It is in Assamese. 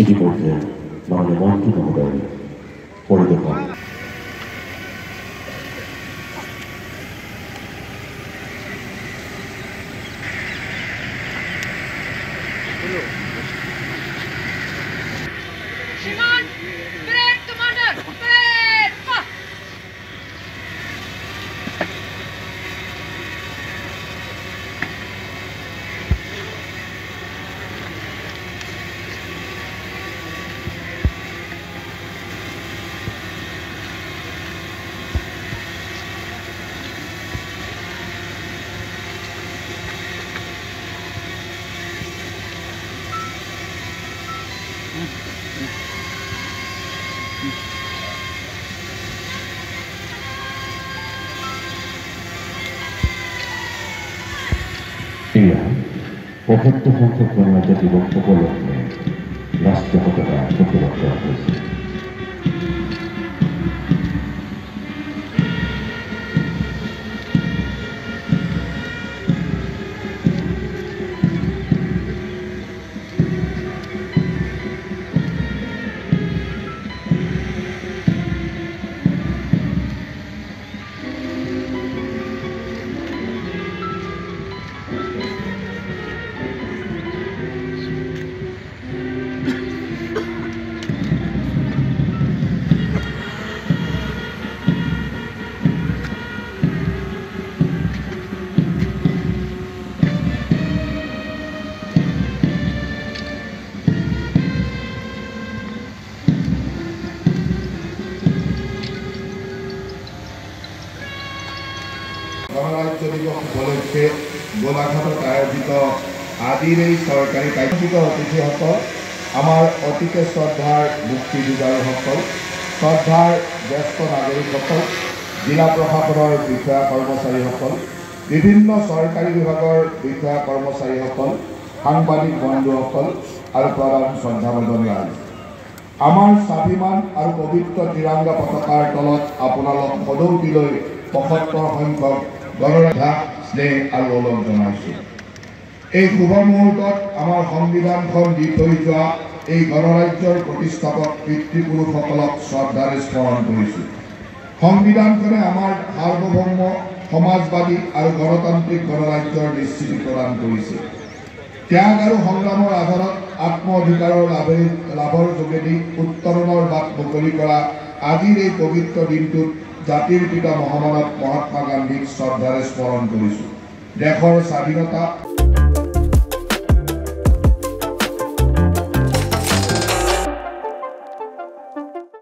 ইতিমধ্যে মাননীয় মন্ত্রী মহোদয় পরিদর্শন পঁচাত্তর সংখ্যক গণরাজ্য দিবস উপলক্ষে রাষ্ট্রীয় পতাকা প্রতিরোধ করা হয়েছে। গণরাজ্য দিবস উপলক্ষে গোলাঘাটত আয়োজিত আজিৰ এই চৰকাৰী কাৰ্যসূচীত অতিথিসকল, আমাৰ অতিকে শ্ৰদ্ধাৰ মুক্তিযোদ্ধাসকল, শ্ৰদ্ধাৰ জ্যেষ্ঠ নাগৰিকসকল, জিলা প্ৰশাসনৰ বিষয়া কৰ্মচাৰীসকল, বিভিন্ন চৰকাৰী বিভাগৰ বিষয়া কৰ্মচাৰীসকল, সাংবাদিক বন্ধুসকল আৰু প্ৰধান শ্ৰদ্ধাভাজন ৰাইজ, আমাৰ স্বাভিমান আৰু পবিত্ৰ ত্ৰিৰংগা পতাকাৰ তলত আপোনালোক সদৌতিলৈ ৭৫ সংখ্যক গণৰাজ্য স্নেহ আৰু ওলগ জনাইছোঁ। এই শুভ মুহূৰ্তত আমাৰ সংবিধানখন দি থৈ যোৱা এই গণৰাজ্যৰ প্ৰতিষ্ঠাপক পিতৃপুৰুষসকলক শ্ৰদ্ধাৰে স্মৰণ কৰিছোঁ। সংবিধানখনে আমাৰ সাৰ্বভৌম সমাজবাদী আৰু গণতান্ত্ৰিক গণৰাজ্যৰ নিশ্চিতি প্ৰদান কৰিছে। ত্যাগ আৰু সংগ্ৰামৰ আধাৰত আত্ম অধিকাৰৰ লাভৰ যোগেদি উত্তৰণৰ বাট মুকলি কৰা আজিৰ এই পবিত্ৰ দিনটোত জাতিৰ পিতা মহামানৱ মহাত্মা গান্ধীক শ্ৰদ্ধাৰে স্মৰণ কৰিছোঁ। দেশৰ স্বাধীনতা